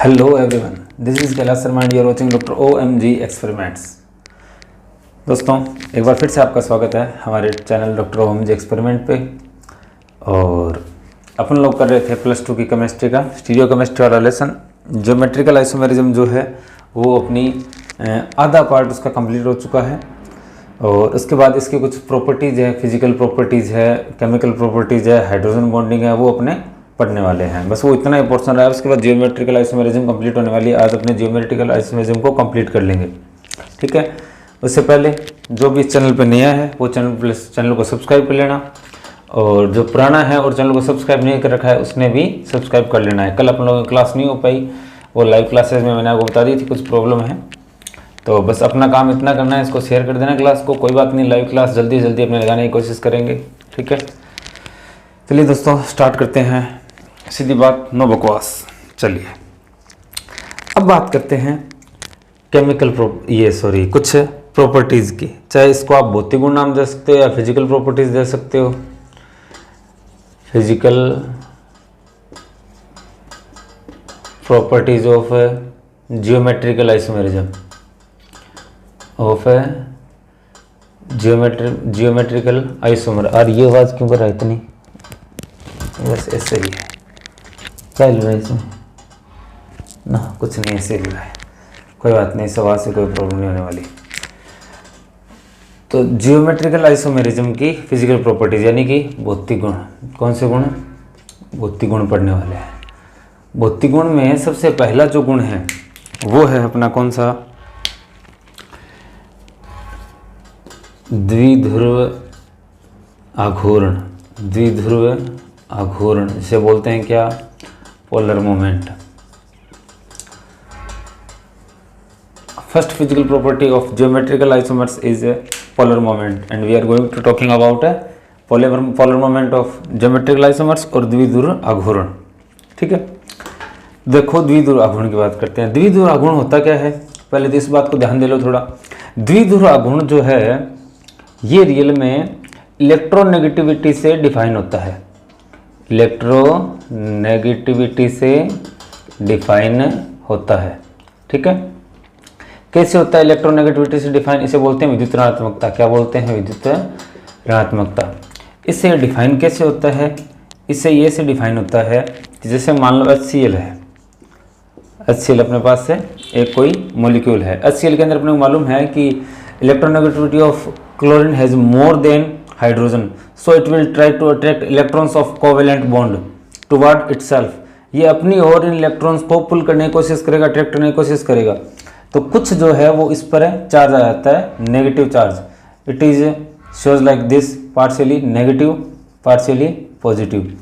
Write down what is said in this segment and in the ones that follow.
Hello everyone, this is Kailash Sharma and you are watching doctor OMG experiments. दोस्तों, एक बार फिर से आपका स्वागत है हमारे चैनल डॉक्टर OMG एक्सपेरिमेंट पे। और अपन लोग कर रहे थे +2 की केमिस्ट्री का स्टीरियो केमिस्ट्री वाला लेसन। ज्योमेट्रिकल आइसोमेरिज्म जो है वो अपनी आधा पार्ट उसका कंप्लीट हो चुका है। और उसके बाद इसकी कुछ प्रॉपर्टीज़ है, फिजिकल प्रॉपर्टीज़ है, केमिकल प्रॉपर्टीज़ है, हाइड्रोजन बॉन्डिंग है, वो अपने पढ़ने वाले हैं। बस वो इतना ही पोर्शन रहा है। उसके बाद जियोमेट्रिकल आइसोमेरिज्म कंप्लीट होने वाली है। आज अपने जियोमेट्रिकल आइसोमेरिज्म को कंप्लीट कर लेंगे, ठीक है। उससे पहले जो भी इस चैनल पर नया है वो चैनल को सब्सक्राइब कर लेना, और जो पुराना है और चैनल को सब्सक्राइब नहीं कर रखा है उसने भी सब्सक्राइब कर लेना है। कल अपन लोगों की क्लास नहीं हो पाई, वो लाइव क्लासेज में मैंने आपको बता दी थी कुछ प्रॉब्लम है, तो बस अपना काम इतना करना है, इसको शेयर कर देना क्लास को। कोई बात नहीं, लाइव क्लास जल्दी जल्दी अपने लगाने की कोशिश करेंगे, ठीक है। चलिए दोस्तों, स्टार्ट करते हैं। सीधी बात, नो बकवास। चलिए अब बात करते हैं कुछ प्रॉपर्टीज़ की। चाहे इसको आप भौतिक गुण नाम दे सकते हो या फिजिकल प्रॉपर्टीज़ दे सकते हो। Physical properties of geometrical isomerism of geometrical isomer. और ये आवाज़ क्यों कर रहा है इतनी? बस ऐसे ही है, क्या हिल रहा है इसमें? ना कुछ नहीं, ऐसे हिल रहा है, कोई बात नहीं, इस आवाज़ से कोई प्रॉब्लम नहीं होने वाली। तो जियोमेट्रिकल आइसोमेरिज्म की फिजिकल प्रॉपर्टीज यानी कि भौतिक गुण। कौन से गुण? भौतिक गुण पढ़ने वाले हैं। भौतिक गुण में सबसे पहला जो गुण है वो है अपना कौन सा? द्विध्रुव आघूर्ण। द्विध्रुव आघूर्ण इसे बोलते हैं क्या? Polar moment. First physical property of geometrical isomers is polar moment, and we are going to talking about polar moment of geometrical isomers और द्विध्रुव आघूर्ण, ठीक है। देखो, द्विध्रुव आघूर्ण की बात करते हैं। द्विध्रुव आघूर्ण होता क्या है? पहले तो इस बात को ध्यान दे लो थोड़ा। द्विध्रुव आघूर्ण जो है ये रियल में इलेक्ट्रोनेगेटिविटी से डिफाइन होता है। इलेक्ट्रोनेगेटिविटी से डिफाइन होता है, ठीक है। कैसे होता है इलेक्ट्रोनेगेटिविटी से डिफाइन? इसे बोलते हैं विद्युत ऋणात्मकता। क्या बोलते हैं? विद्युत ऋणात्मकता। इससे डिफाइन कैसे होता है? इससे ये से डिफाइन होता है कि जैसे मान लो HCl है। HCl अपने पास से एक कोई मॉलिक्यूल है। HCl के अंदर अपने को मालूम है कि electronegativity of chlorine has more than hydrogen, so it will try to attract electrons of covalent bond toward itself. ये अपनी ओर इन इलेक्ट्रॉन्स को पुल करने की कोशिश करेगा, अट्रैक्ट करने की कोशिश करेगा। तो कुछ जो है वो इस पर चार्ज आ जाता है, negative charge. It is shows like this, partially negative partially positive.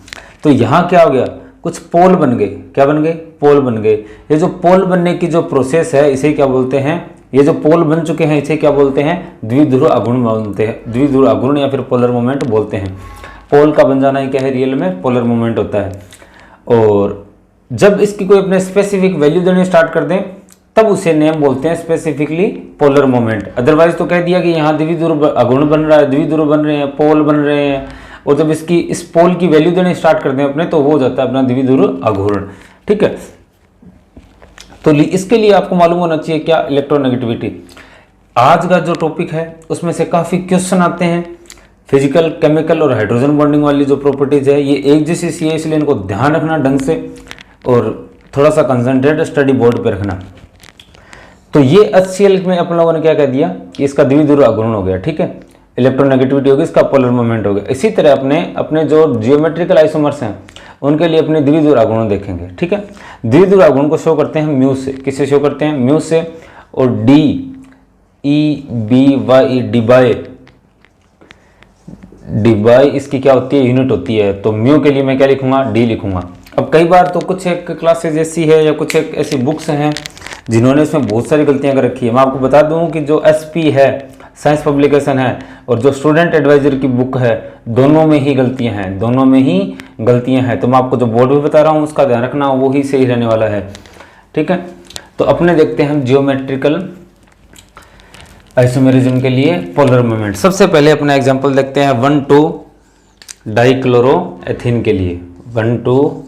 तो यहाँ क्या हो गया? कुछ पोल बन गए। क्या बन गए? पोल बन गए। ये जो पोल बनने की जो प्रोसेस है इसे क्या बोलते हैं? ये जो पोल बन चुके हैं इसे क्या बोलते हैं? द्विध्रुव आघूर्ण बोलते हैं। द्विध्रुव आघूर्ण या फिर पोलर मोमेंट बोलते हैं। पोल का बन जाना ही क्या है? रियल में पोलर मोमेंट होता है। और जब इसकी कोई अपने स्पेसिफिक वैल्यू देने स्टार्ट कर दें तब उसे नेम बोलते हैं स्पेसिफिकली पोलर मोमेंट। अदरवाइज तो कह दिया कि यहाँ द्विध्रुव आघूर्ण बन रहा है, द्विध्रुव बन रहे हैं, पोल बन रहे हैं, और जब इस पोल की वैल्यू देने स्टार्ट कर दें अपने तो वो हो जाता है अपना द्विध्रुव आघूर्ण, ठीक है। तो इसके लिए आपको मालूम होना चाहिए क्या? इलेक्ट्रोनेगेटिविटी। आज का जो टॉपिक है उसमें से काफ़ी क्वेश्चन आते हैं। फिजिकल, केमिकल और हाइड्रोजन बॉन्डिंग वाली जो प्रॉपर्टीज है ये एक जैसी सी है, इसलिए इनको ध्यान रखना ढंग से और थोड़ा सा कंसंट्रेट स्टडी बोर्ड पे रखना। तो ये HCl में अपन लोगों ने क्या कह दिया कि इसका द्विध्रुव आघूर्ण हो गया, ठीक है। इलेक्ट्रोनेगेटिविटी होगी, इसका पोलर मोमेंट हो गया। इसी तरह अपने जो जियोमेट्रिकल आइसोमर्स हैं उनके लिए अपने द्विध्रुव आघूर्ण देखेंगे, ठीक है। द्विध्रुव आघूर्ण को शो करते हैं म्यू से। किससे शो करते हैं? म्यू से। और DEBY डिबाई इसकी क्या होती है? यूनिट होती है। तो म्यू के लिए मैं क्या लिखूंगा? D लिखूंगा। अब कई बार तो कुछ एक क्लासेज ऐसी है या कुछ एक ऐसी बुक्स हैं जिन्होंने इसमें बहुत सारी गलतियां कर रखी है। मैं आपको बता दूं कि जो SP है, साइंस पब्लिकेशन है, और जो स्टूडेंट एडवाइजर की बुक है, दोनों में ही गलतियां हैं, दोनों में ही गलतियां हैं। तो मैं आपको जो बोर्ड में बता रहा हूँ उसका ध्यान रखना, वो ही सही रहने वाला है, ठीक है। तो अपने देखते हैं हम जियोमेट्रिकल आइसोमेरिज्म के लिए पोलर मोमेंट। सबसे पहले अपना एग्जांपल देखते हैं 1,2 डाइक्लोरोएथीन के लिए। 1,2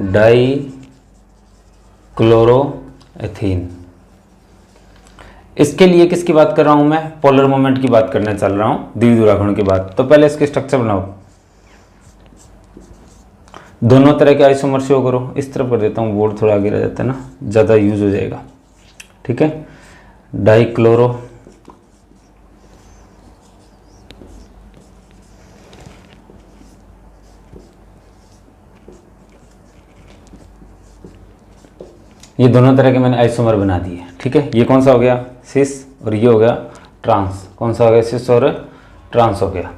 डाइक्लोरोएथीन क्लोरोएथीन। इसके लिए किसकी बात कर रहा हूं मैं? पोलर मोमेंट की बात करने चल रहा हूं, द्विध्रुव आघूर्ण की बात। तो पहले इसके स्ट्रक्चर बनाओ, दोनों तरह के आइसोमर शो करो। इस तरफ कर देता हूं, बोर्ड थोड़ा आगे रह जाता है ना, ज़्यादा यूज हो जाएगा। ठीक है, डाइक्लोरो, ये दोनों तरह के मैंने आइसोमर बना दिए। ठीक है, ये कौन सा हो गया? सिस, और ये हो गया ट्रांस। कौन सा हो गया? सिस और ट्रांस हो गया,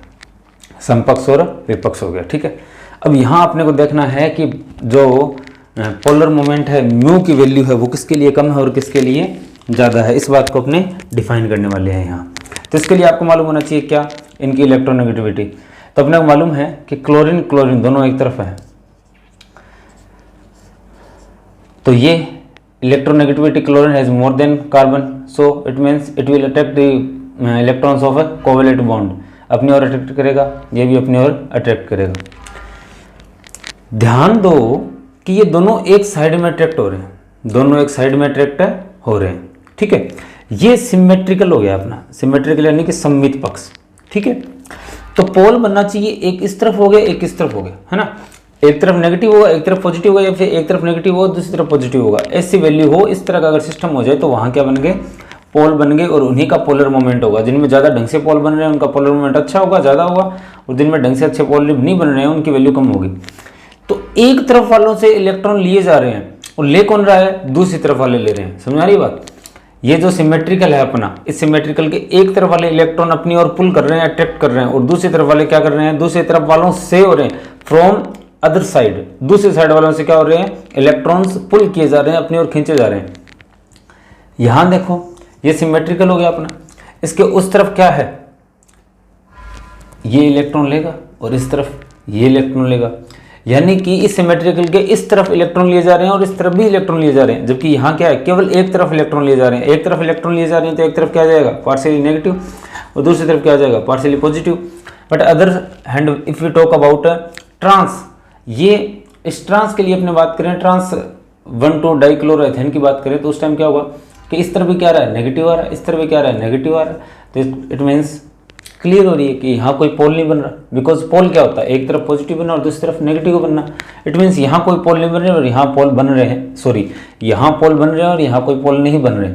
समपक्ष और विपक्ष हो गया। ठीक है, अब यहाँ अपने को देखना है कि जो पोलर मोमेंट है म्यू की वैल्यू है वो किसके लिए कम है और किसके लिए ज़्यादा है, इस बात को अपने डिफाइन करने वाले हैं यहाँ। तो इसके लिए आपको मालूम होना चाहिए क्या? इनकी इलेक्ट्रोनेगेटिविटी। तो अपने को मालूम है कि क्लोरीन क्लोरीन दोनों एक तरफ है, तो ये electronegativity chlorine has more then carbon, so it means it will attract the electrons of a covalent bond, अपनी ओर अट्रैक्ट करेगा, ये भी अपनी ओर अट्रैक्ट करेगा। ध्यान दो कि ये दोनों एक साइड में अट्रैक्ट हो रहे हैं, दोनों एक साइड में अट्रैक्ट हो रहे हैं। ठीक है, ये सिमेट्रिकल हो गया अपना, सिमेट्रिकल यानी कि सममित पक्ष। ठीक है, तो पोल बनना चाहिए, एक इस तरफ हो गया, एक इस तरफ हो गया, है ना। एक तरफ नेगेटिव होगा, एक तरफ पॉजिटिव होगा, या फिर एक तरफ नेगेटिव होगा, दूसरी तरफ पॉजिटिव होगा, ऐसी वैल्यू हो। इस तरह का अगर सिस्टम हो जाए तो वहाँ क्या बन गए? पोल बन गए, और उन्हीं का पोलर मोमेंट होगा। जिनमें ज़्यादा ढंग से पोल बन रहे हैं उनका पोलर मोमेंट अच्छा होगा, ज़्यादा होगा, और जिनमें ढंग से अच्छे पोल नहीं बन रहे हैं उनकी वैल्यू कम होगी। तो एक तरफ वालों से इलेक्ट्रॉन लिए जा रहे हैं और ले कौन रहा है? दूसरी तरफ वाले ले रहे हैं। समझ आ रही बात? ये जो सिमेट्रिकल है अपना, इस सिमेट्रिकल के एक तरफ वाले इलेक्ट्रॉन अपनी ओर पुल कर रहे हैं, अट्रैक्ट कर रहे हैं, और दूसरी तरफ वाले क्या कर रहे हैं? दूसरी तरफ वालों से हो रहे हैं, फ्रॉम अदर साइड, दूसरी साइड वालों से क्या हो रहे हैं? इलेक्ट्रॉन्स पुल किए जा रहे हैं, अपनी ओर खींचे जा रहे हैं। यहां देखो, ये सिमेट्रिकल हो गया अपना। इसके उस तरफ क्या है? ये इलेक्ट्रॉन लेगा और इस तरफ ये इलेक्ट्रॉन लेगा, यानी कि इस सिमेट्रिकल के इस तरफ इलेक्ट्रॉन लिए जा रहे हैं और इस तरफ भी इलेक्ट्रॉन लिए जा रहे हैं। जबकि यहाँ क्या है? केवल एक तरफ इलेक्ट्रॉन लिए जा रहे हैं। एक तरफ इलेक्ट्रॉन लिए जा रहे हैं तो एक तरफ क्या आ जाएगा? पार्शियली नेगेटिव, और दूसरी तरफ क्या आ जाएगा? Partially positive. But other hand if we talk about trans, ये इस ट्रांस के लिए अपने बात करें, ट्रांस 1,2 डाइक्लोरोएथेन की बात करें, तो उस टाइम क्या होगा कि इस तरफ भी क्या आ रहा है? नेगेटिव आ रहा है, इस तरफ भी क्या आ रहा है? नेगेटिव आ रहा है। तो इट मीन्स क्लियर हो रही है कि यहाँ कोई पोल नहीं बन रहा, बिकॉज पोल क्या होता है? एक तरफ पॉजिटिव बनना और दूसरी तरफ नेगेटिव बनना। इट मीन्स यहाँ कोई पोल नहीं बन रहे और यहाँ पोल बन रहे हैं, सॉरी, यहाँ पोल बन रहे हैं और यहाँ कोई पोल नहीं बन रहे।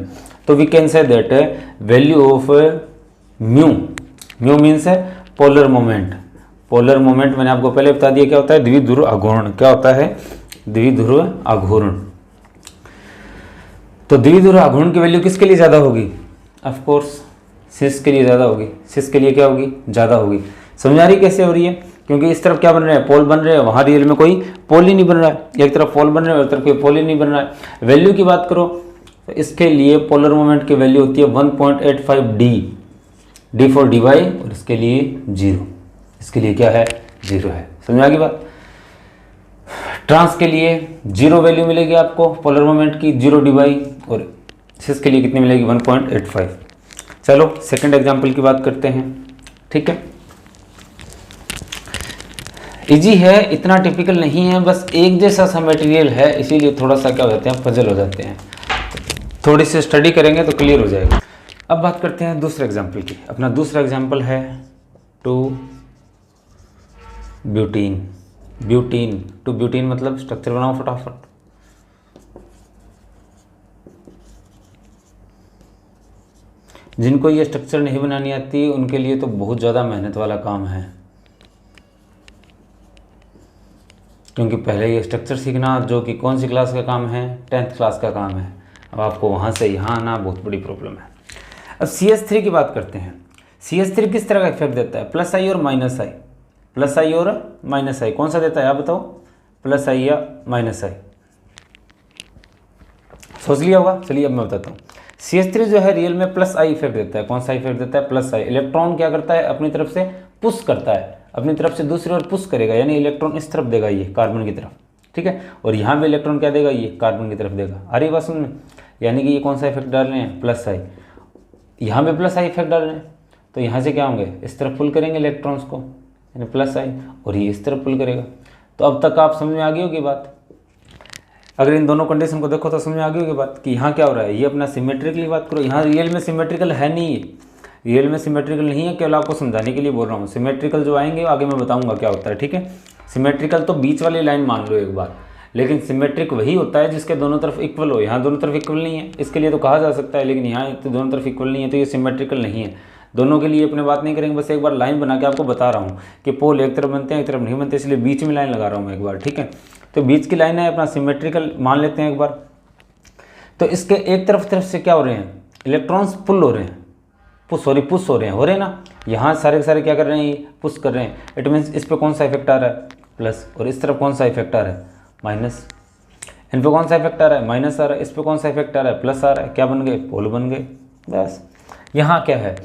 तो we can say that value of mu, mu means है पोलर मोमेंट। पोलर मोमेंट मैंने आपको पहले बता दिया क्या होता है? द्विध्रुव आघूर्ण। क्या होता है? द्विध्रुव आघूर्ण। तो द्विध्रुव आघूर्ण की वैल्यू किसके लिए ज़्यादा होगी? ऑफ कोर्स सिस के लिए ज़्यादा होगी। सिस के लिए क्या होगी? ज़्यादा होगी। समझ आ रही कैसे हो रही है? क्योंकि इस तरफ क्या बन रहे हैं? पोल बन रहे हैं, वहाँ रियल में कोई पोल ही नहीं बन रहा है। एक तरफ पोल बन रहे हैं, एक तरफ कोई पोल ही नहीं बन रहा है। वैल्यू की बात करो तो इसके लिए पोलर मोमेंट की वैल्यू होती है 1.85 डी फॉर डी वाई, और इसके लिए 0। इसके लिए क्या है? 0 है। समझ आ गई बात? ट्रांस के लिए 0 वैल्यू मिलेगी आपको पोलर मोमेंट की, 0 डी वाई, और सिस के लिए कितनी मिलेगी? 1.85। चलो सेकंड एग्जांपल की बात करते हैं। ठीक है, इजी है, इतना टिपिकल नहीं है, बस एक जैसा सा मटेरियल है, इसीलिए थोड़ा सा क्या हो जाते हैं? पजल हो जाते हैं। थोड़ी सी स्टडी करेंगे तो क्लियर हो जाएगा। अब बात करते हैं दूसरे एग्जांपल की। अपना दूसरा एग्जांपल है 2 ब्यूटीन। ब्यूटीन, 2 ब्यूटीन मतलब स्ट्रक्चर बनाओ फटाफट। जिनको ये स्ट्रक्चर नहीं बनानी आती उनके लिए तो बहुत ज़्यादा मेहनत वाला काम है, क्योंकि पहले ये स्ट्रक्चर सीखना, जो कि कौन सी क्लास का काम है? 10th क्लास का काम है। अब आपको वहाँ से यहाँ आना बहुत बड़ी प्रॉब्लम है। अब CH3 की बात करते हैं। CH3 किस तरह का इफेक्ट देता है? प्लस आई और माइनस आई, प्लस आई और माइनस आई, कौन सा देता है आप बताओ? प्लस आई या माइनस आई? सोच लिया होगा। चलिए अब मैं बताता हूँ। CH3 जो है रियल में प्लस आई इफेक्ट देता है। कौन सा इफेक्ट देता है? प्लस आई। इलेक्ट्रॉन क्या करता है? अपनी तरफ से पुश करता है, अपनी तरफ से दूसरी ओर पुश करेगा, यानी इलेक्ट्रॉन इस तरफ देगा, ये कार्बन की तरफ। ठीक है, और यहाँ भी इलेक्ट्रॉन क्या देगा? ये कार्बन की तरफ देगा। आ रही बात समझ में? यानी कि ये कौन सा इफेक्ट डाल रहे हैं? प्लस आई। यहाँ भी प्लस आई इफेक्ट डाल रहे हैं, तो यहाँ से क्या होंगे? इस तरफ पुल करेंगे इलेक्ट्रॉन्स को, यानी प्लस आई, और ये इस तरफ पुल करेगा। तो अब तक आप समझ में आ गई होगी बात। अगर इन दोनों कंडीशन को देखो तो समझ में आ गई होगी बात कि यहाँ क्या हो रहा है, ये अपना सिमेट्रिकली बात करो, यहाँ रियल में सिमेट्रिकल है नहीं है, रियल में सिमेट्रिकल नहीं है, केवल आपको समझाने के लिए बोल रहा हूँ। सिमेट्रिकल जो आएंगे आगे मैं बताऊंगा क्या होता है, ठीक है। सिमेट्रिकल तो बीच वाली लाइन मान लो एक बार, लेकिन सिमेट्रिक वही होता है जिसके दोनों तरफ इक्वल हो। यहाँ दोनों तरफ इक्वल नहीं है, इसके लिए तो कहा जा सकता है, लेकिन यहाँ तो दोनों तरफ इक्वल नहीं है, तो ये सिमेट्रिकल नहीं है। दोनों के लिए अपने बात नहीं करेंगे, बस एक बार लाइन बना के आपको बता रहा हूँ कि पोल एक तरफ बनते हैं एक तरफ नहीं बनते, इसलिए बीच में लाइन लगा रहा हूँ मैं एक बार, ठीक है। तो बीच की लाइन है अपना सिमेट्रिकल मान लेते हैं एक बार। तो इसके एक तरफ से क्या हो रहे हैं, इलेक्ट्रॉन्स पुल हो रहे हैं, पुश हो रहे हैं ना। यहाँ सारे के सारे क्या कर रहे हैं, पुश कर रहे हैं। इट मीन्स इस पर कौन सा इफेक्ट आ रहा है, प्लस, और इस तरफ कौन सा इफेक्ट आ रहा है, माइनस। इन पे कौन सा इफेक्ट आ रहा है, माइनस आ रहा है, इस पे कौन सा इफेक्ट आ रहा है, प्लस आ रहा है। क्या बन गए, पोल बन गए, बस। यहाँ क्या है,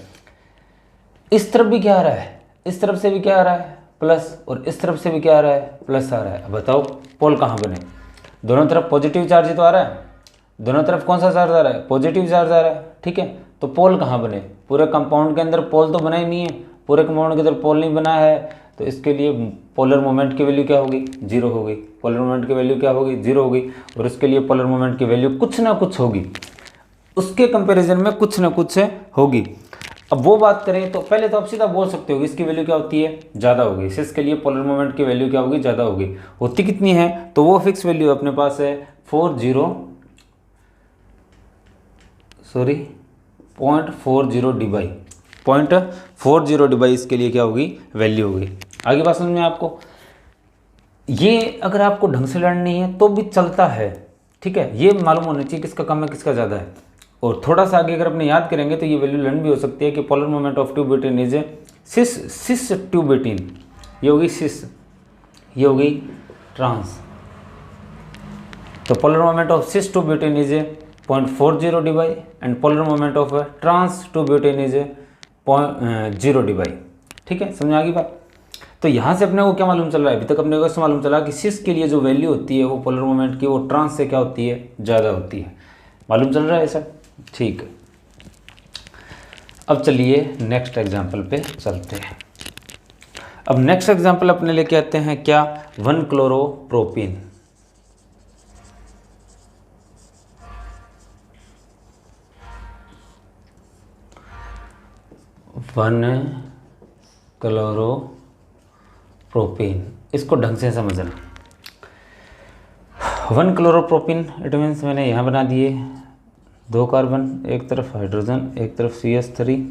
इस तरफ भी क्या आ रहा है, इस तरफ से भी क्या आ रहा है, प्लस, और इस तरफ से भी क्या आ रहा है, प्लस आ रहा है। अब बताओ पोल कहाँ बने, दोनों तरफ पॉजिटिव चार्ज ही तो आ रहा है, दोनों तरफ कौन सा चार्ज आ रहा है, पॉजिटिव चार्ज आ रहा है, ठीक है। तो पोल कहाँ बने, पूरे कंपाउंड के अंदर पोल तो बना ही नहीं है, पूरे कंपाउंड के अंदर पोल नहीं बना है, तो इसके लिए पोलर मोमेंट की वैल्यू क्या होगी, जीरो होगी। पोलर मोमेंट की वैल्यू क्या होगी, जीरो होगी, और इसके लिए पोलर मोमेंट की वैल्यू कुछ ना कुछ होगी, उसके कंपैरिजन में कुछ ना कुछ होगी। अब वो बात करें तो पहले तो आप सीधा बोल सकते हो इसकी वैल्यू क्या होती है, ज़्यादा होगी। इसके लिए पोलर मोमेंट की वैल्यू क्या होगी, ज़्यादा होगी। होती कितनी है, तो वो फिक्स वैल्यू अपने पास है 0.40 डिवाई 0.40 डिवाई, इसके लिए क्या होगी, वैल्यू होगी। आगे बात समझ में आपको। ये अगर आपको ढंग से लर्न नहीं है तो भी चलता है, ठीक है। ये मालूम होना चाहिए किसका कम है किसका ज़्यादा है। और थोड़ा सा आगे अगर अपने याद करेंगे तो ये वैल्यू लर्न भी हो सकती है कि polar moment of two butene is cis two butene, ये होगी सिस, ये होगी ट्रांस। तो polar moment of cis two butene is 0.40 debye and polar moment of trans two butene is 0 debye, ठीक है। समझ आ गई बात। तो यहाँ से अपने को क्या मालूम चल रहा है, अभी तक अपने को मालूम चला कि सिस के लिए जो वैल्यू होती है वो पोलर मोमेंट की वो ट्रांस से क्या होती है, ज़्यादा होती है। मालूम चल रहा है ऐसा, ठीक है। अब चलिए नेक्स्ट एग्जाम्पल पे चलते हैं। अब नेक्स्ट एग्जाम्पल अपने लेके आते हैं क्या, 1-क्लोरोप्रोपीन। क्लोरोप्रोपीन, इसको ढंग से समझना। 1-क्लोरोप्रोपीन इट मीन्स मैंने यहाँ बना दिए 2 कार्बन, एक तरफ हाइड्रोजन, एक तरफ CH3,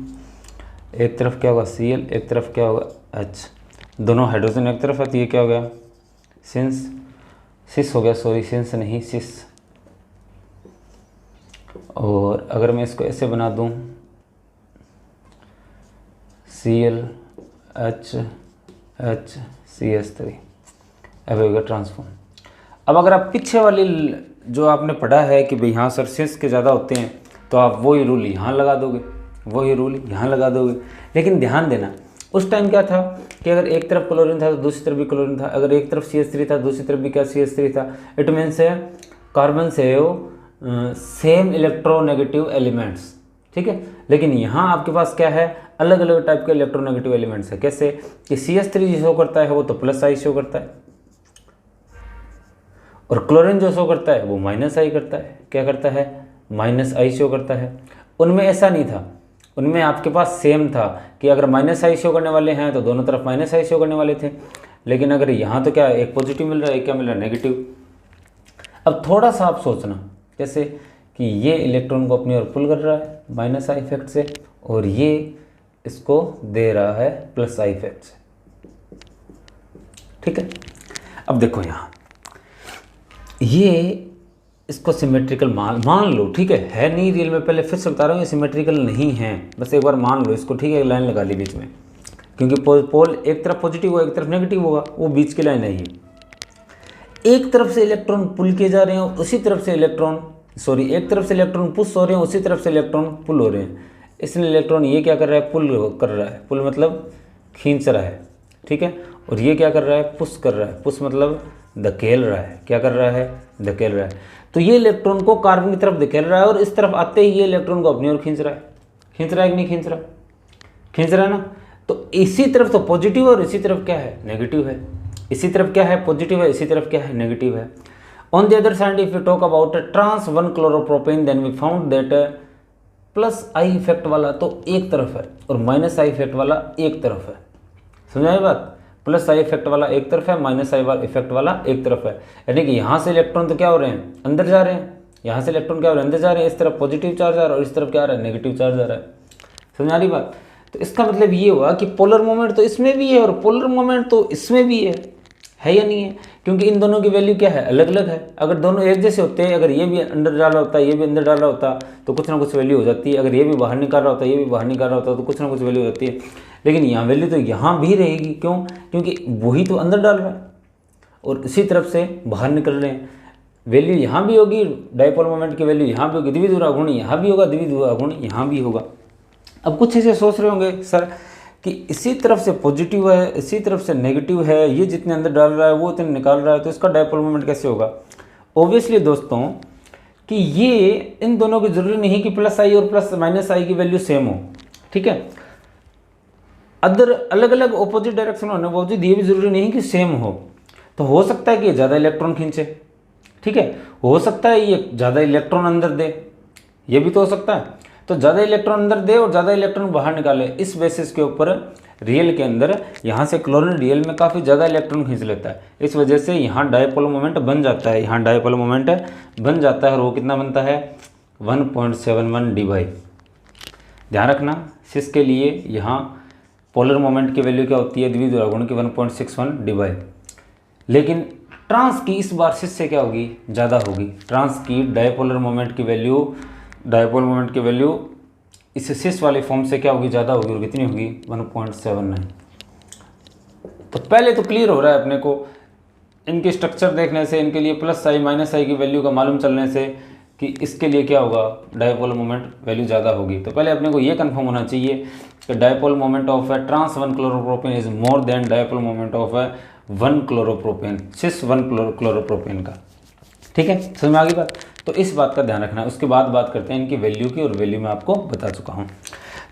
एक तरफ क्या होगा Cl, एक तरफ क्या होगा H। दोनों हाइड्रोजन एक तरफ है तो ये क्या हो गया, सिस हो गया, सॉरी सिंस नहीं सिस। और अगर मैं इसको ऐसे बना दूं Cl H CH3, अब हो गया ट्रांसफॉर्म। अब अगर आप पीछे वाली जो आपने पढ़ा है कि भाई हाँ सर सिंस के ज़्यादा होते हैं, तो आप वही रूल यहाँ लगा दोगे, वही रूल यहाँ लगा दोगे। लेकिन ध्यान देना उस टाइम क्या था कि अगर एक तरफ क्लोरीन था तो दूसरी तरफ भी क्लोरीन था, अगर एक तरफ CH3 था दूसरी तरफ भी क्या CH3 था। इट मीन्स है कार्बन से सेम इलेक्ट्रोनेगेटिव एलिमेंट्स, ठीक है। लेकिन यहाँ आपके पास क्या है, अलग अलग टाइप के इलेक्ट्रोनेगेटिव एलिमेंट्स है। कैसे कि CH3 जो शो करता है वो तो प्लस आई शो करता है, और क्लोरीन जो शो करता है वो माइनस आई करता है। क्या करता है, माइनस आई शो करता है। उनमें ऐसा नहीं था, उनमें आपके पास सेम था कि अगर माइनस आई शो करने वाले हैं तो दोनों तरफ माइनस आई शो करने वाले थे। लेकिन अगर यहाँ तो क्या एक पॉजिटिव मिल रहा है, एक क्या मिल रहा है, नेगेटिव। अब थोड़ा सा आप सोचना जैसे कि ये इलेक्ट्रॉन को अपनी ओर पुल कर रहा है माइनस आई इफेक्ट से, और ये इसको दे रहा है प्लस आई इफेक्ट से, ठीक है। अब देखो यहाँ ये इसको सिमेट्रिकल मान लो, ठीक है नहीं रियल में, पहले फिर से बता रहा हूँ ये सिमेट्रिकल नहीं है, बस एक बार मान लो इसको, ठीक है। लाइन लगा ली बीच में, क्योंकि पोल एक तरफ पॉजिटिव होगा एक तरफ नेगेटिव होगा, वो बीच की लाइन है ये। एक तरफ से इलेक्ट्रॉन पुल किए जा रहे हैं, उसी तरफ से इलेक्ट्रॉन एक तरफ से इलेक्ट्रॉन पुश हो रहे हैं, उसी तरफ से इलेक्ट्रॉन पुल हो रहे हैं। इसलिए इलेक्ट्रॉन ये क्या कर रहा है, पुल कर रहा है, पुल मतलब खींच रहा है, ठीक है। और ये क्या कर रहा है, पुश कर रहा है, पुश मतलब धकेल रहा है। क्या कर रहा है, धकेल रहा है। तो ये इलेक्ट्रॉन को कार्बन की तरफ धकेल रहा है, और इस तरफ आते ही ये इलेक्ट्रॉन को अपनी ओर खींच रहा है। खींच रहा है कि नहीं खींच रहा, खींच रहा है ना। तो इसी तरफ तो पॉजिटिव और इसी तरफ क्या है, नेगेटिव है। इसी तरफ क्या है, पॉजिटिव है, इसी तरफ क्या है, नेगेटिव है। On the other side if you talk about trans 1 chloropropane then we found that plus I effect वाला तो एक तरफ है और माइनस आई इफेक्ट वाला एक तरफ है। समझाई बात? प्लस आई इफेक्ट वाला एक तरफ है, माइनस आई इफेक्ट वाला एक तरफ है। यानी कि यहाँ से इलेक्ट्रॉन तो क्या हो रहे हैं, अंदर जा रहे हैं, यहाँ से इलेक्ट्रॉन क्या हो रहे हैं, अंदर जा रहे हैं। इस तरफ पॉजिटिव चार्ज आ रहा है और इस तरफ क्या आ रहा है, नेगेटिव चार्ज आ रहा है। समझ आ रही बात? तो इसका मतलब ये हुआ कि पोलर मोमेंट तो इसमें भी है और पोलर मोमेंट तो इसमें भी है या नहीं है? क्योंकि इन दोनों की वैल्यू क्या है, अलग अलग है। अगर दोनों एक जैसे होते हैं, अगर ये भी अंदर डाला होता है, ये भी अंदर डाला होता, तो कुछ ना कुछ वैल्यू हो जाती है। अगर ये भी बाहर निकाल रहा होता है, ये भी बाहर निकाल रहा होता, तो कुछ ना कुछ वैल्यू हो जाती है। लेकिन यहाँ वैल्यू तो यहाँ भी रहेगी। क्यों? क्योंकि वही तो अंदर डाल रहा है और इसी तरफ से बाहर निकल रहे हैं। वैल्यू यहाँ भी होगी, डायपोल मोमेंट की वैल्यू यहाँ भी होगी, द्विध्रुव आघूर्ण यहाँ भी होगा, द्विध्रुव आघूर्ण यहाँ भी होगा। अब कुछ ऐसे सोच रहे होंगे सर कि इसी तरफ से पॉजिटिव है, इसी तरफ से नेगेटिव है, ये जितने अंदर डाल रहा है वो इतने निकाल रहा है, तो इसका डायपोल मोमेंट कैसे होगा? ऑब्वियसली दोस्तों कि ये इन दोनों की जरूरी नहीं कि प्लस आई और प्लस माइनस आई की वैल्यू सेम हो। ठीक है, अदर अलग अलग ऑपोजिट डायरेक्शन होने बावजूद ये भी जरूरी नहीं कि सेम हो। तो हो सकता है कि ये ज़्यादा इलेक्ट्रॉन खींचे, ठीक है, हो सकता है ये ज़्यादा इलेक्ट्रॉन अंदर दे, ये भी तो हो सकता है। तो ज़्यादा इलेक्ट्रॉन अंदर दे और ज़्यादा इलेक्ट्रॉन बाहर निकाले, इस बेसिस के ऊपर रियल के अंदर यहाँ से क्लोरीन रियल में काफ़ी ज़्यादा इलेक्ट्रॉन खींच लेता है। इस वजह से यहाँ डायपोल मोमेंट बन जाता है, यहाँ डायपोल मोमेंट बन जाता है और वो कितना बनता है 1.71 डी/। ध्यान रखना सिस के लिए यहाँ पोलर मोमेंट की वैल्यू क्या होती है, द्विध्रुव आघूर्ण की 1.61 डी/। लेकिन ट्रांस की इस बार सिस से क्या होगी, ज़्यादा होगी। ट्रांस की डायपोलर मोमेंट की वैल्यू, डायपोल मोमेंट की वैल्यू इस सिस वाले फॉर्म से क्या होगी, ज़्यादा होगी। और कितनी होगी 1.79। तो पहले तो क्लियर हो रहा है अपने को इनके स्ट्रक्चर देखने से, इनके लिए प्लस आई माइनस आई की वैल्यू का मालूम चलने से कि इसके लिए क्या होगा, डायपोल मोमेंट वैल्यू ज़्यादा होगी। तो पहले अपने को ये कंफर्म होना चाहिए कि dipole moment of a trans 1 chloropropane is more than dipole moment of a 1 chloropropane, cis 1 chloropropane का। ठीक है, समझ में आ गई बात? तो इस बात का ध्यान रखना है। उसके बाद बात करते हैं इनकी वैल्यू की, और वैल्यू मैं आपको बता चुका हूँ।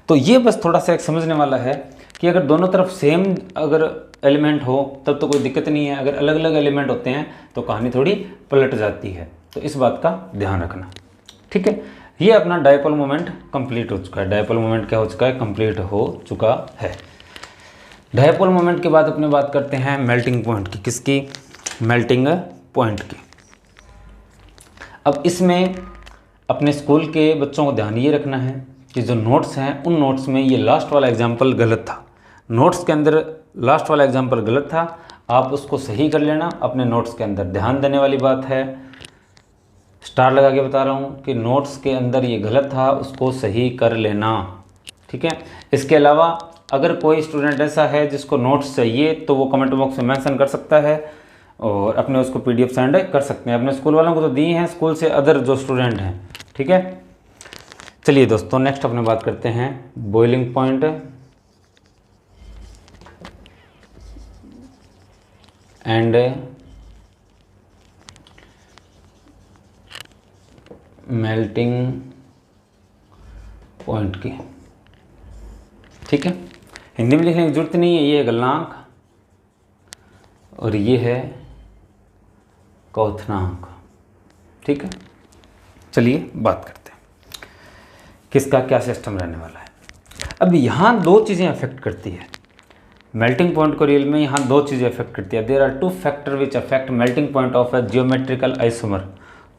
तो ये बस थोड़ा सा एक समझने वाला है कि अगर दोनों तरफ सेम अगर एलिमेंट हो तब तो कोई दिक्कत नहीं है, अगर अलग अलग एलिमेंट होते हैं तो कहानी थोड़ी पलट जाती है। तो इस बात का ध्यान रखना। ठीक है, ये अपना डायपोल मोमेंट कंप्लीट हो चुका है। डायपोल मोमेंट क्या हो चुका है, कंप्लीट हो चुका है। डायपोल मोमेंट के बाद अपने बात करते हैं मेल्टिंग पॉइंट की। किसकी? मेल्टिंग पॉइंट की। अब इसमें अपने स्कूल के बच्चों को ध्यान ये रखना है कि जो नोट्स हैं उन नोट्स में ये लास्ट वाला एग्जाम्पल गलत था। नोट्स के अंदर लास्ट वाला एग्जाम्पल गलत था, आप उसको सही कर लेना अपने नोट्स के अंदर। ध्यान देने वाली बात है, स्टार लगा के बता रहा हूँ कि नोट्स के अंदर ये गलत था, उसको सही कर लेना। ठीक है, इसके अलावा अगर कोई स्टूडेंट ऐसा है जिसको नोट्स चाहिए तो वो कमेंट बॉक्स में मेंशन कर सकता है और अपने उसको PDF सेंड कर सकते हैं। अपने स्कूल वालों को तो दिए हैं, स्कूल से अदर जो स्टूडेंट हैं। ठीक है, चलिए दोस्तों नेक्स्ट अपने बात करते हैं boiling point and melting point की। ठीक है, हिंदी में लिखने की जरूरत नहीं है, ये है गलनांक और ये है क्वथनांक। ठीक है, चलिए बात करते हैं किसका क्या सिस्टम रहने वाला है। अब यहाँ दो चीज़ें अफेक्ट करती है मेल्टिंग पॉइंट को रियल में। यहाँ दो चीज़ें अफेक्ट करती है। There are two factor which affect melting point of a geometrical isomer.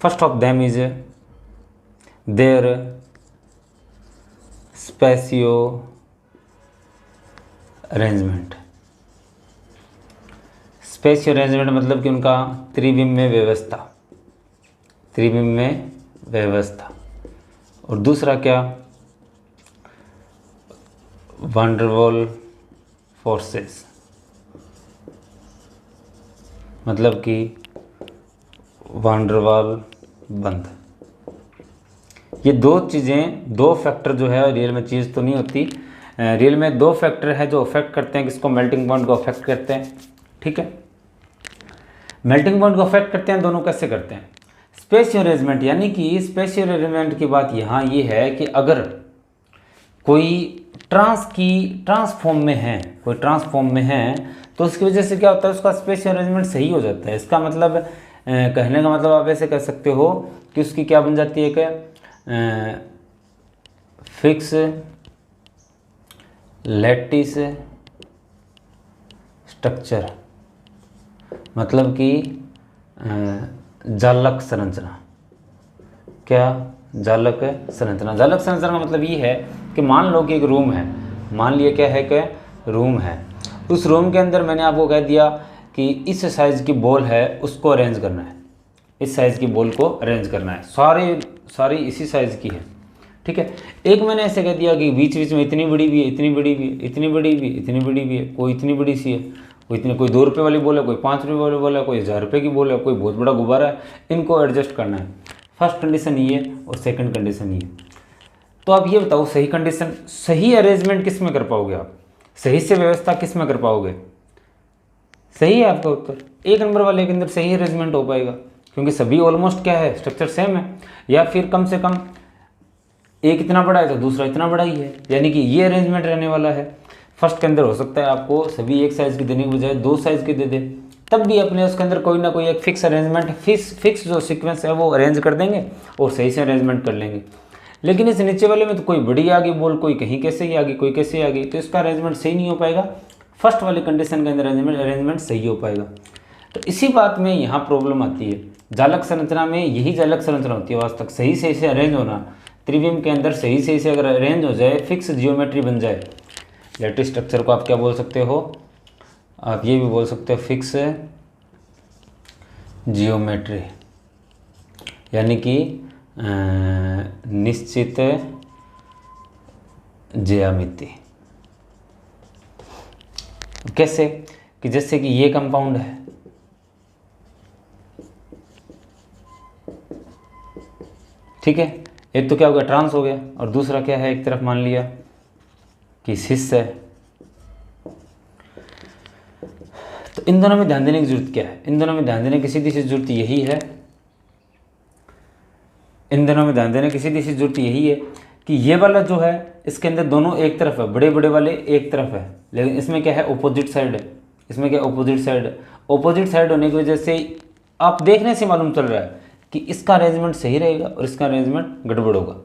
First of them is their spatial arrangement. Spatial arrangement मतलब कि उनका त्रिविम में व्यवस्था, त्रिविम में व्यवस्था। और दूसरा क्या, वान डेर वाल फोर्सेस, मतलब कि वान डेर वाल बंध। ये दो चीज़ें, दो फैक्टर जो है रियल में चीज़ तो नहीं होती। रियल में दो फैक्टर है जो अफेक्ट करते हैं किसको, मेल्टिंग पॉइंट को अफेक्ट करते हैं। ठीक है, मेल्टिंग पॉइंट को अफेक्ट करते हैं दोनों। कैसे करते हैं? स्पेसियो अरेंजमेंट, यानी कि स्पेसियो अरेंजमेंट की बात यहाँ ये है कि अगर कोई ट्रांसफॉर्म में है, कोई ट्रांसफॉर्म में है तो उसकी वजह से क्या होता है, उसका स्पेसियो अरेंजमेंट सही हो जाता है। इसका मतलब कहने का मतलब आप ऐसे कह सकते हो कि उसकी क्या बन जाती है क्या, फिक्स लैटिस स्ट्रक्चर, मतलब कि जालक संरचना। क्या, जालक संरचना। जालक संरचना का मतलब ये है कि मान लो कि एक रूम है, मान लिया क्या है कि रूम है, उस रूम के अंदर मैंने आपको कह दिया कि इस साइज़ की बॉल है, उसको अरेंज करना है, इस साइज़ की बॉल को अरेंज करना है, सारी इसी साइज़ की है, ठीक है। एक मैंने ऐसे कह दिया कि बीच बीच में इतनी बड़ी भी है, इतनी बड़ी भी है, इतनी बड़ी भी, इतनी बड़ी भी है, कोई इतनी बड़ी सी है, कोई 2 रुपये वाली बॉल है, कोई 5 रुपये वाली बॉल है, कोई 1000 रुपये की बॉल है, कोई बहुत बड़ा गुब्बारा है, इनको एडजस्ट करना है। फर्स्ट कंडीशन ये और सेकंड कंडीशन ये। तो आप ये बताओ सही कंडीशन, सही अरेंजमेंट किस में कर पाओगे आप, सही से व्यवस्था किस में कर पाओगे? सही है आपका उत्तर, 1 नंबर वाले के अंदर सही अरेंजमेंट हो पाएगा, क्योंकि सभी ऑलमोस्ट क्या है, स्ट्रक्चर सेम है, या फिर कम से कम एक इतना बड़ा है तो दूसरा इतना बड़ा ही है, यानी कि ये अरेंजमेंट रहने वाला है। फर्स्ट के अंदर हो सकता है आपको सभी एक साइज़ की देने के बजाय 2 साइज़ की दे दे, तब भी अपने उसके अंदर कोई ना कोई एक फिक्स अरेंजमेंट, फिक्स जो सीक्वेंस है वो अरेंज कर देंगे और सही से अरेंजमेंट कर लेंगे। लेकिन इस नीचे वाले में तो कोई बड़ी आ गई बॉल, कोई कहीं कैसे ही आ गई, कोई कैसे आ गई, तो इसका अरेंजमेंट सही नहीं हो पाएगा। फर्स्ट वाले कंडीशन के अंदर अरेंजमेंट सही हो पाएगा। तो इसी बात में यहाँ प्रॉब्लम आती है। जालक संरचना में यही जालक संरचना होती है वास्तव, सही से अरेंज होना, त्रिविम के अंदर सही से अगर अरेंज हो जाए, फिक्स जियोमेट्री बन जाए। लैटिस स्ट्रक्चर को आप क्या बोल सकते हो, आप ये भी बोल सकते हो फिक्स जियोमेट्री, यानी कि निश्चित ज्यामिति। कैसे कि जैसे कि ये कंपाउंड है, ठीक है, एक तो क्या हो गया, ट्रांस हो गया, और दूसरा क्या है, एक तरफ मान लिया कि सिस है। तो इन दोनों में ध्यान देने की जरूरत क्या है, इन दोनों में ध्यान देने की सीधी सी जरूरत यही है, इन दोनों में ध्यान देने की सीधी सी जरूरत यही है कि ये वाला जो है इसके अंदर दोनों एक तरफ है, बड़े बड़े वाले एक तरफ है, लेकिन इसमें क्या है, अपोजिट साइड है, इसमें क्या अपोजिट साइड है। अपोजिट साइड होने की वजह से आप देखने से मालूम चल रहा है कि इसका अरेंजमेंट सही रहेगा और इसका अरेंजमेंट गड़बड़ होगा,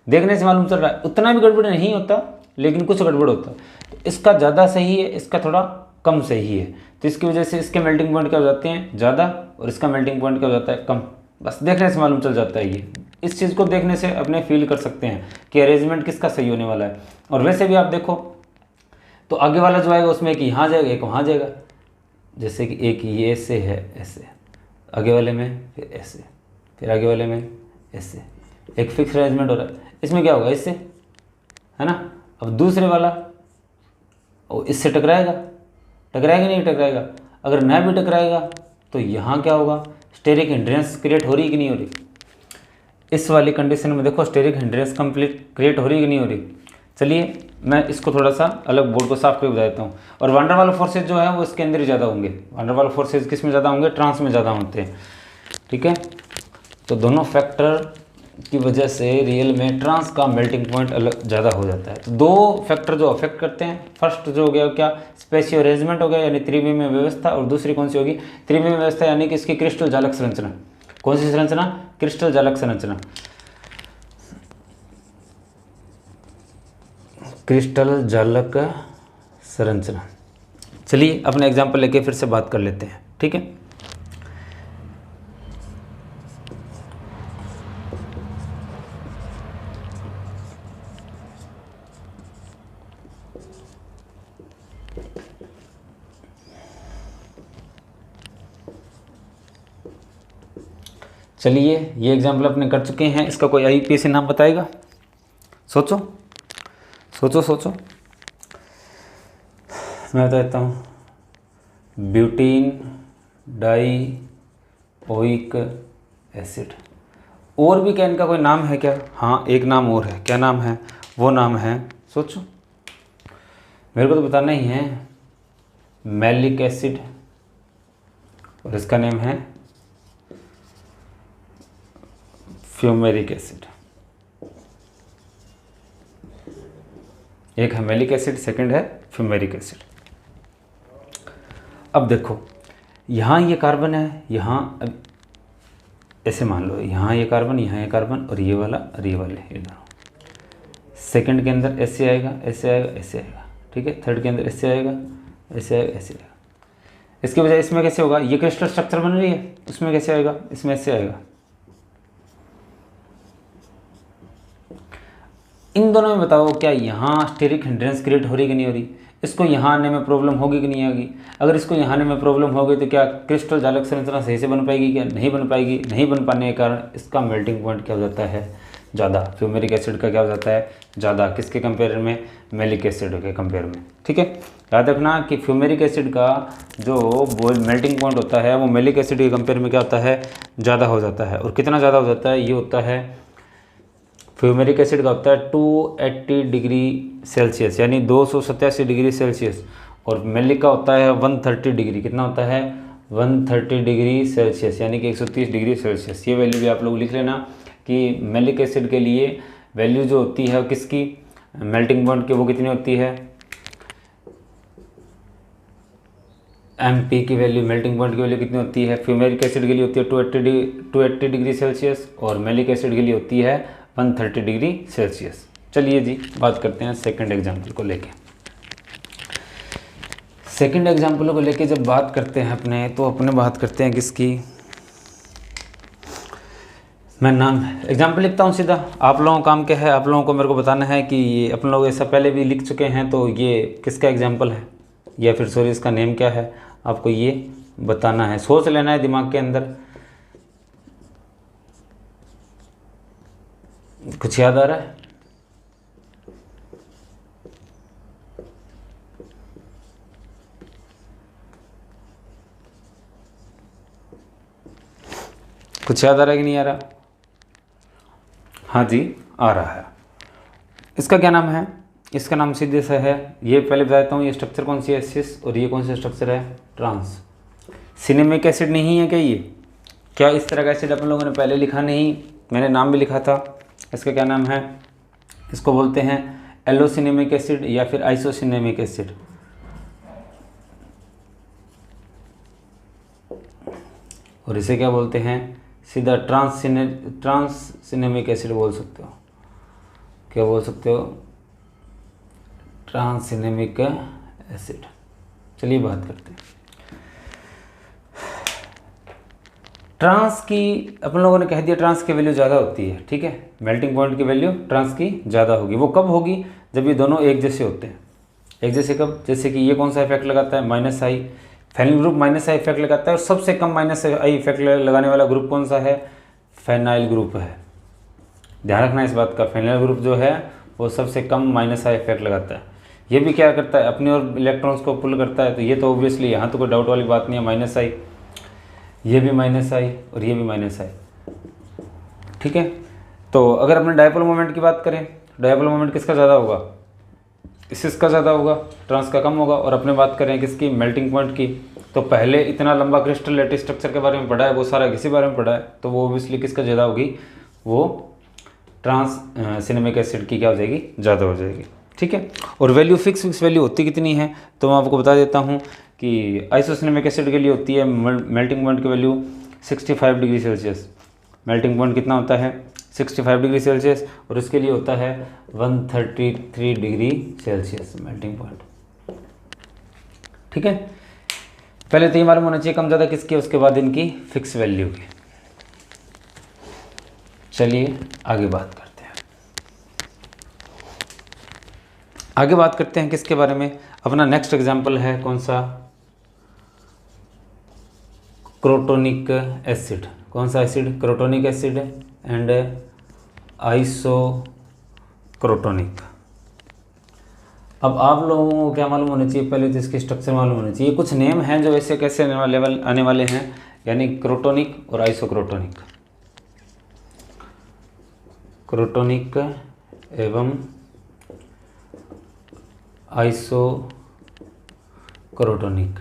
देखने से मालूम चल रहा है। उतना भी गड़बड़ नहीं होता लेकिन कुछ गड़बड़ होता है, तो इसका ज़्यादा सही है, इसका थोड़ा कम सही है, तो इसकी वजह से इसके मेल्टिंग पॉइंट क्या हो जाते हैं, ज़्यादा, और इसका मेल्टिंग पॉइंट क्या हो जाता है, कम। बस देखने से मालूम चल जाता है ये, इस चीज़ को देखने से अपने फील कर सकते हैं कि अरेंजमेंट किसका सही होने वाला है। और वैसे भी आप देखो तो आगे वाला जो आएगा उसमें एक यहाँ जाएगा, एक वहाँ जाएगा, जैसे कि एक ये ऐसे है, ऐसे आगे वाले में, फिर ऐसे, फिर आगे वाले में ऐसे, एक फिक्स अरेंजमेंट हो रहा है। इसमें क्या होगा, इससे, है ना। अब दूसरे वाला वो इससे टकराएगा नहीं टकराएगा, अगर ना भी टकराएगा तो यहाँ क्या होगा, स्टेरिक हिंड्रेंस क्रिएट हो रही कि नहीं हो रही। इस वाली कंडीशन में देखो स्टेरिक हिंड्रेंस क्रिएट हो रही कि नहीं हो रही। चलिए मैं इसको थोड़ा सा अलग बोर्ड को साफ करके बता देता हूँ। और वांडर वाल फोर्सेज जो है वो इसके अंदर ही ज़्यादा होंगे, वांडर वाल फोर्सेज किस में ज़्यादा होंगे, ट्रांस में ज़्यादा होते हैं, ठीक है। तो दोनों फैक्टर की वजह से रियल में ट्रांस का मेल्टिंग पॉइंट अलग ज़्यादा हो जाता है। तो 2 फैक्टर जो अफेक्ट करते हैं, फर्स्ट जो हो गया क्या, स्पेशियो अरेंजमेंट हो गया यानी त्रिविमीय व्यवस्था, और दूसरी कौन सी होगी, त्रिविमीय व्यवस्था यानी कि इसकी क्रिस्टल जालक संरचना। कौन सी संरचना, क्रिस्टल जालक संरचना, क्रिस्टल जालक संरचना। चलिए अपने एग्जाम्पल लेके फिर से बात कर लेते हैं, ठीक है। चलिए ये एग्जाम्पल अपने कर चुके हैं, इसका कोई आईपीएसी नाम बताएगा, सोचो सोचो सोचो। मैं बताता हूँ, ब्यूटीन डाइओइक एसिड। और भी क्या इनका कोई नाम है क्या, हाँ एक नाम और है, क्या नाम है, वो नाम है, सोचो, मेरे को तो बताना ही है, मैलिक एसिड, और इसका नेम है फ्यूमेरिक एसिड। एक है मैलिक एसिड, सेकंड है फ्यूमेरिक एसिड। अब देखो यहाँ ये कार्बन है, यहाँ ऐसे मान लो यहाँ ये कार्बन, यहाँ ये कार्बन और ये वाला और ये वाले, ये दोनों। सेकंड के अंदर ऐसे आएगा, ऐसे आएगा, ऐसे आएगा, ठीक है। थर्ड के अंदर ऐसे आएगा, ऐसे आएगा, ऐसे आएगा। इसके बजाय इसमें कैसे होगा, ये क्रिस्टल स्ट्रक्चर बन रही है, उसमें कैसे आएगा, इसमें ऐसे आएगा। इन दोनों में बताओ क्या यहाँ स्टेरिक हिंड्रेंस क्रिएट हो रही कि नहीं हो रही? इसको यहाँ आने में प्रॉब्लम होगी कि नहीं आएगी? अगर इसको यहाँ आने में प्रॉब्लम होगी तो क्या क्रिस्टल जालक संरचना सही से बन पाएगी? क्या नहीं बन पाएगी? नहीं बन पाने के कारण इसका मेल्टिंग पॉइंट क्या हो जाता है, ज़्यादा। फ्यूमेरिक एसिड का क्या हो जाता है, ज़्यादा। किसके कंपेयर में? मैलिक एसिड के कंपेयर में, ठीक है। याद रखना कि फ्यूमेरिक एसिड का जो मेल्टिंग पॉइंट होता है वो मैलिक एसिड के कंपेयर में क्या होता है, ज़्यादा हो जाता है। और कितना ज़्यादा हो जाता है? ये होता है फ्यूमेरिक एसिड का होता है 280 डिग्री सेल्सियस, यानी 287 डिग्री सेल्सियस। और मैलिक का होता है 130 डिग्री। कितना होता है? 130 डिग्री सेल्सियस, यानी कि 130 डिग्री सेल्सियस। ये वैल्यू भी आप लोग लिख लेना कि मैलिक एसिड के लिए वैल्यू जो होती है किसकी, मेल्टिंग पॉइंट की, वो कितनी होती है, MP की वैल्यू, मेल्टिंग पॉइंट की वैल्यू कितनी होती है? फ्यूमेरिक एसिड के लिए होती है 280 डिग्री सेल्सियस और मैलिक एसिड के लिए होती है 130 डिग्री सेल्सियस। चलिए जी बात करते हैं सेकंड एग्जाम्पल को लेके। सेकंड एग्जाम्पल को लेके जब बात करते हैं अपने, तो अपने बात करते हैं किसकी, मैं नाम एग्जाम्पल लिखता हूँ सीधा। आप लोगों का काम क्या है, आप लोगों को मेरे को बताना है कि ये अपन लोग ऐसा पहले भी लिख चुके हैं, तो ये किसका एग्जाम्पल है या फिर सॉरी इसका नेम क्या है, आपको ये बताना है। सोच लेना है दिमाग के अंदर। कुछ याद आ रहा है? कुछ याद आ रहा है कि नहीं आ रहा? हाँ जी आ रहा है। इसका क्या नाम है? इसका नाम सीधे सा है, ये पहले बताता हूँ। ये स्ट्रक्चर कौन सी है, सिस, और ये कौन सा स्ट्रक्चर है, ट्रांस। सिनेमिक एसिड नहीं है क्या ये? क्या इस तरह का एसिड अपन लोगों ने पहले लिखा नहीं? मैंने नाम भी लिखा था। इसका क्या नाम है? इसको बोलते हैं एलोसिनेमिक एसिड या फिर आइसोसिनेमिक एसिड। और इसे क्या बोलते हैं? सीधा ट्रांससिनेमिक एसिड बोल सकते हो। क्या बोल सकते हो? ट्रांससिनेमिक एसिड। चलिए बात करते हैं। ट्रांस की अपन लोगों ने कह दिया ट्रांस की वैल्यू ज़्यादा होती है, ठीक है। मेल्टिंग पॉइंट की वैल्यू ट्रांस की ज़्यादा होगी। वो कब होगी? जब ये दोनों एक जैसे होते हैं। एक जैसे कब? जैसे कि ये कौन सा इफेक्ट लगाता है, -I। Phenyl group -I effect लगाता है, और सबसे कम -I इफेक्ट लगाने वाला ग्रुप कौन सा है? फेनाइल ग्रुप है। ध्यान रखना इस बात का, फेनाइल ग्रुप जो है वो सबसे कम -I इफेक्ट लगाता है। ये भी क्या करता है, अपनी ओर इलेक्ट्रॉन्स को पुल करता है। तो ये तो ऑब्वियसली यहाँ तो कोई डाउट वाली बात नहीं है, -I। ये भी -I और ये भी -I, ठीक है। तो अगर अपने डायपोल मोमेंट की बात करें, डायपोल मोमेंट किसका ज़्यादा होगा? इसका ज़्यादा होगा, ट्रांस का कम होगा। और अपने बात करें किसकी, मेल्टिंग पॉइंट की, तो पहले इतना लंबा क्रिस्टल लैटिस स्ट्रक्चर के बारे में पढ़ा है, वो सारा किसी बारे में पढ़ा है, तो वो ऑब्वियसली किसका ज़्यादा होगी, वो ट्रांससिनेमिक एसिड की क्या हो जाएगी, ज़्यादा हो जाएगी, ठीक है। और वैल्यू फिक्स वैल्यू होती कितनी है, तो मैं आपको बता देता हूँ कि आइसोसिनेमिक एसिड के लिए होती है मेल्टिंग पॉइंट की value 65 degree Celsius. Melting point कितना होता है, 65 डिग्री सेल्सियस। और इसके लिए होता है 133 डिग्री सेल्सियस मेल्टिंग पॉइंट, ठीक है। पहले तो ये मालूम होना चाहिए कम ज़्यादा किसकी, उसके बाद इनकी फिक्स वैल्यू की। चलिए आगे बात करते हैं। आगे बात करते हैं किसके बारे में, अपना नेक्स्ट एग्जाम्पल है कौन सा, क्रोटोनिक एसिड। कौन सा acid? Crotonic acid and isocrotonic. अब आप लोगों को क्या मालूम होना चाहिए, पहले तो इसके स्ट्रक्चर मालूम होना चाहिए। कुछ नेम हैं जो ऐसे कैसे आने वाले हैं, यानी क्रोटोनिक और आइसोक्रोटोनिक। क्रोटोनिक एवं आइसोक्रोटोनिक।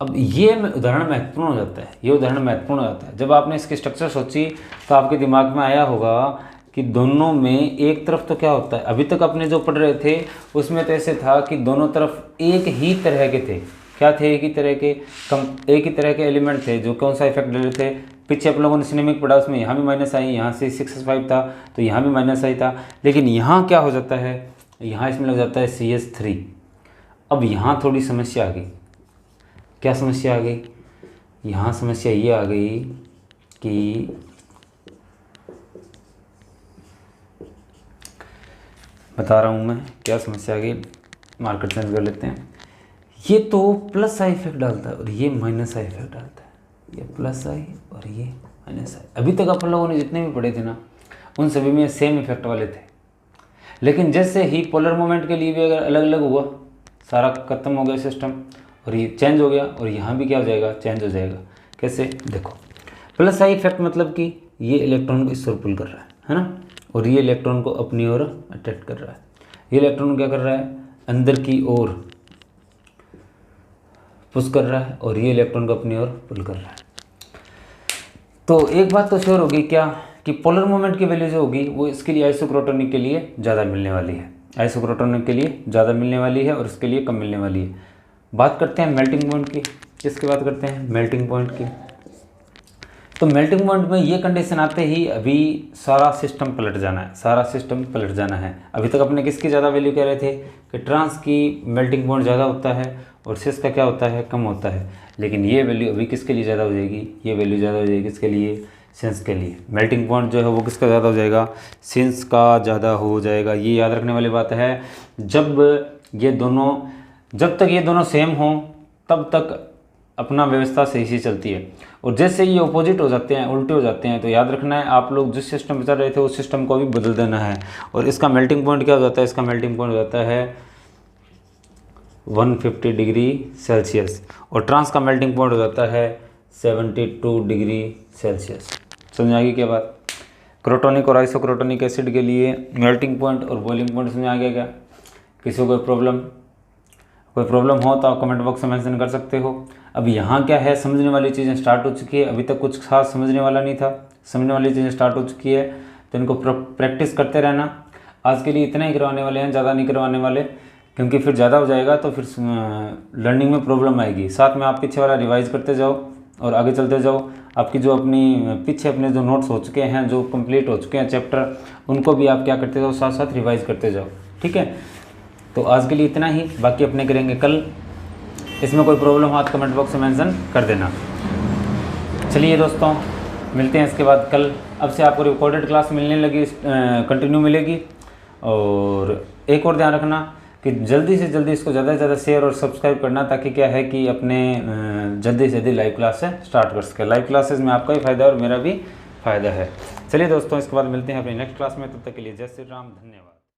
अब ये उदाहरण महत्वपूर्ण हो जाता है, ये उदाहरण महत्वपूर्ण हो जाता है। जब आपने इसकी स्ट्रक्चर सोची तो आपके दिमाग में आया होगा कि दोनों में एक तरफ तो क्या होता है, अभी तक अपने जो पढ़ रहे थे उसमें तो ऐसे था कि दोनों तरफ एक ही तरह के थे। क्या थे? एक ही तरह के एलिमेंट थे जो कौन सा इफेक्ट ले रहे थे, पीछे आप लोगों ने सिनेमिक पढ़ा, उसमें यहाँ भी माइनस आई, यहाँ से 6s5 था तो यहाँ भी माइनस आई था, लेकिन यहाँ क्या हो जाता है, यहाँ इसमें लग जाता है CS3। अब यहाँ थोड़ी समस्या आ गई। क्या समस्या आ गई? यहाँ समस्या ये आ गई कि बता रहा हूँ मैं क्या समस्या आ गई, मार्कर चेंज कर लेते हैं। ये तो प्लस आई इफेक्ट डालता है और ये माइनस आई इफेक्ट डालता है, ये प्लस आई और ये माइनस आई। अभी तक अपन लोगों ने जितने भी पढ़े थे ना, उन सभी में सेम इफेक्ट वाले थे, लेकिन जैसे ही पोलर मोमेंट के लिए भी अगर अलग अलग हुआ, सारा खत्म हो गया सिस्टम और ये चेंज हो गया, और यहाँ भी क्या हो जाएगा, चेंज हो जाएगा। कैसे? देखो, प्लस आई इफेक्ट मतलब कि ये इलेक्ट्रॉन को इस ओर पुल कर रहा है ना, और ये इलेक्ट्रॉन को अपनी ओर अट्रैक्ट कर रहा है। ये इलेक्ट्रॉन क्या कर रहा है, अंदर की ओर पुश कर रहा है, और ये इलेक्ट्रॉन को अपनी ओर पुल कर रहा है। तो एक बात तो श्योर होगी क्या, कि पोलर मोमेंट की वैल्यू जो होगी वो इसके लिए आइसोक्रोटोनिक के लिए ज़्यादा मिलने वाली है, आइसोक्रोटोनिक के लिए ज़्यादा मिलने वाली है और इसके लिए कम मिलने वाली है। बात करते हैं मेल्टिंग पॉइंट की। किसकी बात करते हैं? मेल्टिंग पॉइंट की। तो मेल्टिंग पॉइंट में ये कंडीशन आते ही अभी सारा सिस्टम पलट जाना है, सारा सिस्टम पलट जाना है। अभी तक अपने किसकी ज़्यादा वैल्यू कह रहे थे कि ट्रांस की मेल्टिंग पॉइंट ज़्यादा होता है और सिस का क्या होता है, कम होता है, लेकिन ये वैल्यू अभी किसके लिए ज़्यादा हो जाएगी, ये वैल्यू ज़्यादा हो जाएगी किसके लिए, सिंस के लिए। मेल्टिंग पॉइंट जो है वो किसका ज़्यादा हो जाएगा, सिंस का ज़्यादा हो जाएगा। ये याद रखने वाली बात है। जब तक ये दोनों सेम हों तब तक अपना व्यवस्था सही से चलती है, और जैसे ये ऑपोजिट हो जाते हैं, उल्टे हो जाते हैं, तो याद रखना है आप लोग जिस सिस्टम पे चल रहे थे उस सिस्टम को भी बदल देना है। और इसका मेल्टिंग पॉइंट क्या हो जाता है, इसका मेल्टिंग पॉइंट हो जाता है 150 डिग्री सेल्सियस, और ट्रांस का मेल्टिंग पॉइंट हो जाता है 72 डिग्री सेल्सियस। समझ आएगी क्या बात? क्रोटोनिक और आइसोक्रोटोनिक एसिड के लिए मेल्टिंग पॉइंट और बॉइलिंग पॉइंट समझ आ गया क्या? किसी को कोई प्रॉब्लम हो तो आप कमेंट बॉक्स में मेंशन कर सकते हो। अब यहाँ क्या है, समझने वाली चीज़ें स्टार्ट हो चुकी है। अभी तक कुछ खास समझने वाला नहीं था, समझने वाली चीज़ें स्टार्ट हो चुकी है, तो इनको प्रैक्टिस करते रहना। आज के लिए इतना ही करवाने वाले हैं, ज़्यादा नहीं करवाने वाले, क्योंकि फिर ज़्यादा हो जाएगा तो फिर लर्निंग में प्रॉब्लम आएगी। साथ में आप पीछे वाला रिवाइज करते जाओ और आगे चलते जाओ। आपकी जो पीछे अपने जो नोट्स हो चुके हैं, जो कंप्लीट हो चुके हैं चैप्टर, उनको भी आप क्या करते जाओ, साथ साथ रिवाइज करते जाओ। ठीक है, तो आज के लिए इतना ही, बाकी अपने करेंगे कल। इसमें कोई प्रॉब्लम हो तो कमेंट बॉक्स में मेंशन कर देना। चलिए दोस्तों, मिलते हैं इसके बाद कल। अब से आपको रिकॉर्डेड क्लास मिलने लगी, कंटिन्यू मिलेगी। और एक और ध्यान रखना कि जल्दी से जल्दी इसको ज़्यादा से ज़्यादा शेयर और सब्सक्राइब करना, ताकि क्या है कि अपने जल्दी से जल्दी लाइव क्लास से स्टार्ट कर सके। लाइव क्लासेस में आपका भी फ़ायदा है और मेरा भी फ़ायदा है। चलिए दोस्तों, इसके बाद मिलते हैं अपनी नेक्स्ट क्लास में। तब तक के लिए जय श्री राम, धन्यवाद।